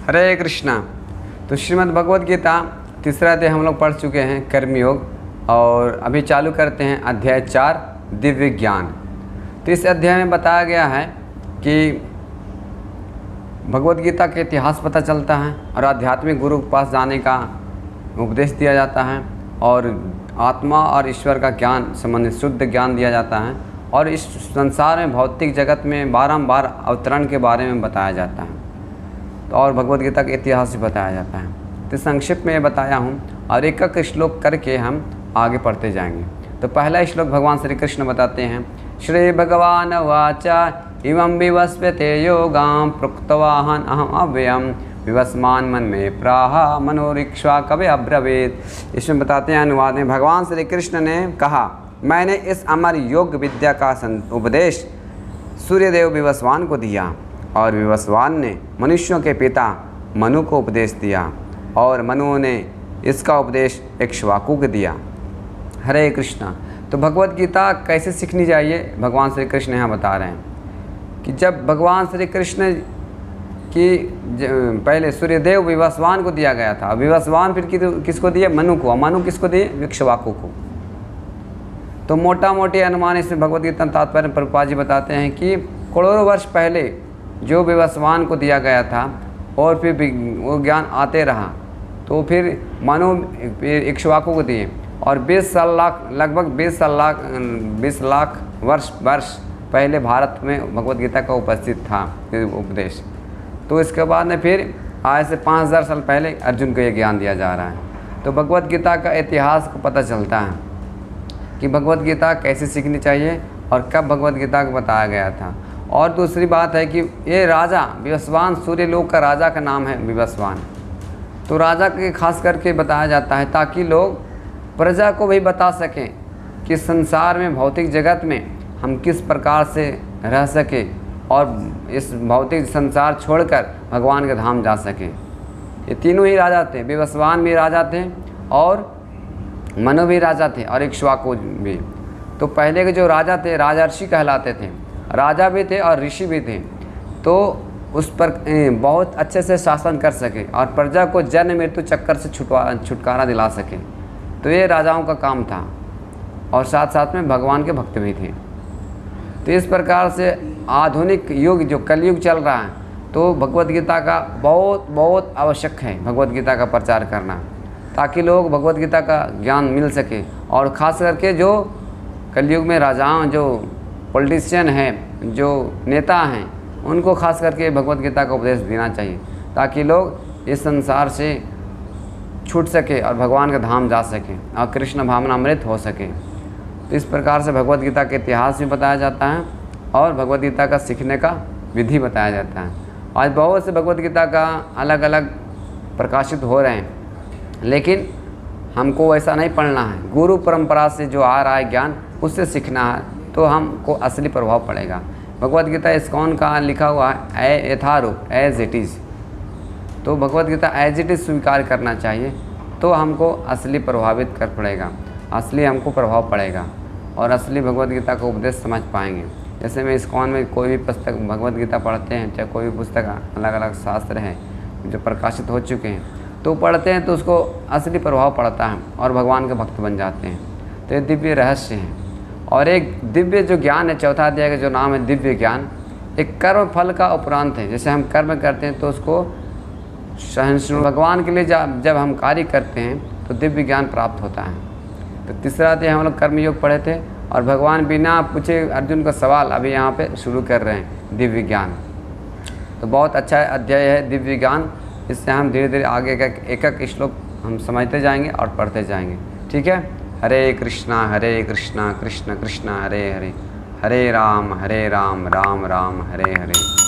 हरे कृष्णा। तो श्रीमद् भगवद गीता तीसरा अध्याय हम लोग पढ़ चुके हैं, कर्मयोग, और अभी चालू करते हैं अध्याय 4 दिव्य ज्ञान। तो इस अध्याय में बताया गया है कि भगवद गीता के इतिहास पता चलता है और आध्यात्मिक गुरु के पास जाने का उपदेश दिया जाता है और आत्मा और ईश्वर का ज्ञान संबंधित शुद्ध ज्ञान दिया जाता है और इस संसार में भौतिक जगत में बारंबार अवतरण के बारे में बताया जाता है और भगवद गीता के इतिहास भी बताया जाता है। तो संक्षिप्त में बताया हूँ और एक एक श्लोक करके हम आगे पढ़ते जाएंगे। तो पहला श्लोक भगवान श्री कृष्ण बताते हैं, श्री भगवान वाचा इमं विवस्वते योगां प्रोक्तवाहन अहम अव्ययम विवस्मान मन में प्राहा मनोरिक्षा कवि अब्रवीत। इसमें बताते हैं अनुवाद में, भगवान श्री कृष्ण ने कहा, मैंने इस अमर योग विद्या का उपदेश सूर्यदेव विवस्वान को दिया और विवस्वान ने मनुष्यों के पिता मनु को उपदेश दिया और मनु ने इसका उपदेश इक्ष्वाकु को दिया। हरे कृष्णा। तो भगवद गीता कैसे सीखनी चाहिए भगवान श्री कृष्ण यहाँ बता रहे हैं कि जब भगवान श्री कृष्ण की पहले सूर्यदेव विवस्वान को दिया गया था, विवस्वान फिर किसको दिए? मनु को। मनु किसको दिए? इक्ष्वाकु को। तो मोटा मोटी अनुमान इसमें भगवद गीता तात्पर्य प्रभुपाद जी बताते हैं कि करोड़ों वर्ष पहले जो विवस्वान को दिया गया था और फिर वो ज्ञान आते रहा, तो फिर मनु इक्ष्वाकु को दिए और 20 लाख लगभग 20 लाख वर्ष पहले भारत में भगवद गीता का उपस्थित था उपदेश। तो इसके बाद में फिर आज से 5000 साल पहले अर्जुन को ये ज्ञान दिया जा रहा है। तो भगवद गीता का इतिहास को पता चलता है कि भगवद गीता कैसे सीखनी चाहिए और कब भगवद गीता को बताया गया था। और दूसरी बात है कि ये राजा विवस्वान, सूर्यलोक का राजा का नाम है विवस्वान। तो राजा के खास करके बताया जाता है ताकि लोग प्रजा को भी बता सकें कि संसार में भौतिक जगत में हम किस प्रकार से रह सके और इस भौतिक संसार छोड़कर भगवान के धाम जा सकें। ये तीनों ही राजा थे, विवस्वान भी राजा थे और मनु भी राजा थे और इक्ष्वाकु भी। तो पहले के जो राजा थे राजर्षि कहलाते थे, राजा भी थे और ऋषि भी थे। तो उस पर बहुत अच्छे से शासन कर सके और प्रजा को जन्म मृत्यु चक्कर से छुटकारा दिला सके। तो ये राजाओं का काम था और साथ साथ में भगवान के भक्त भी थे। तो इस प्रकार से आधुनिक युग जो कलयुग चल रहा है, तो भगवद गीता का बहुत आवश्यक है भगवद गीता का प्रचार करना, ताकि लोग भगवद गीता का ज्ञान मिल सके। और ख़ास करके जो कलयुग में राजाओं, जो पॉलिटिशियन हैं, जो नेता हैं, उनको खास करके भगवद गीता का उपदेश देना चाहिए ताकि लोग इस संसार से छूट सके और भगवान के धाम जा सकें और कृष्ण भावनामृत हो सके। तो इस प्रकार से भगवद गीता के इतिहास भी बताया जाता है और भगवद गीता का सीखने का विधि बताया जाता है। आज बहुत से भगवद गीता का अलग अलग प्रकाशित हो रहे हैं, लेकिन हमको ऐसा नहीं पढ़ना है। गुरु परंपरा से जो आ रहा है ज्ञान, उससे सीखना है, तो हमको असली प्रभाव पड़ेगा। भगवद गीता इस्कॉन का लिखा हुआ है यथारूप, एज इट इज़। तो Bhagavad Gita as it is स्वीकार करना चाहिए, तो हमको असली प्रभावित कर पड़ेगा, असली हमको प्रभाव पड़ेगा और असली भगवद गीता का उपदेश समझ पाएंगे। जैसे में इस्कॉन में कोई भी पुस्तक भगवद गीता पढ़ते हैं, चाहे कोई भी पुस्तक, अलग अलग शास्त्र हैं जो प्रकाशित हो चुके हैं, तो पढ़ते हैं तो उसको असली प्रभाव पड़ता है और भगवान के भक्त बन जाते हैं। तो ये दिव्य रहस्य है। और एक दिव्य जो ज्ञान है, चौथा अध्याय का जो नाम है दिव्य ज्ञान, एक कर्म फल का उपरांत है। जैसे हम कर्म करते हैं तो उसको सहिष्णु भगवान के लिए जब हम कार्य करते हैं तो दिव्य ज्ञान प्राप्त होता है। तो तीसरा अध्याय हम लोग कर्मयोग पढ़े थे और भगवान बिना पूछे अर्जुन का सवाल अभी यहाँ पे शुरू कर रहे हैं, दिव्य ज्ञान। तो बहुत अच्छा अध्याय है दिव्य ज्ञान। इससे हम धीरे धीरे आगे का एक एक श्लोक हम समझते जाएंगे और पढ़ते जाएंगे। ठीक है। हरे कृष्णा कृष्ण कृष्ण हरे हरे, हरे राम राम राम हरे हरे।